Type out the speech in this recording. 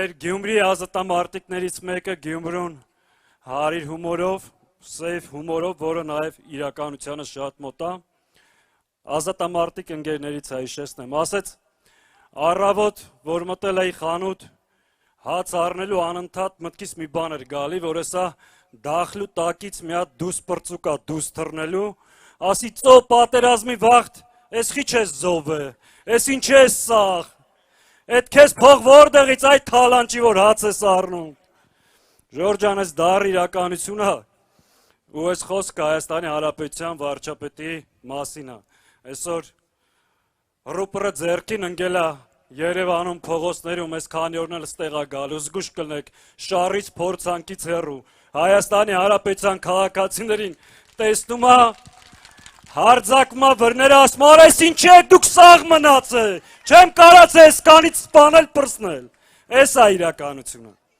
Մեր Գյումրի ազատամարտիկներից մեկը Գյումրուն հարիր հումորով, սև հումորով, որը նաև իրականությանը շատ մոտ է, ազատամարտիկ ընկերներից հիշեցնեմ, ասեց առավոտ, որ մտել էի խանութ, հաց առնելու անընդհատ մտքից մի բան էր գալի, որ հեսա դախլու տակից մի հատ դուս պրծուկ է դուս թռնելու, ասի ծո պատերազմի վաղթ, ես խիչ ես զովը, ես ինչ ես սաղ, Էդ քեզ փող որտեղից այդ թալանչի որ հաց ես առնում։ Ժորժ ջան, այս դառ իրականություն է։ Ու այս խոսքը Հայաստանի Հանրապետության վարչապետի մասին է։ Այսօր ռուպրը ձեռքին ընկել է Երևանում փողոցներում այս քանի օրն էլ ստեղ է գալու, զգուշ կլնեք, շարից փորձանքից հեռու։ Հայաստանի Հանրապետության քաղաքացիներին տեսնում է Հարձակմա վրները ասում արես ինչ է դուք սաղ մնաց է, չեմ կարած ես կանից սպանել պրսնել, ես է իրականությունը։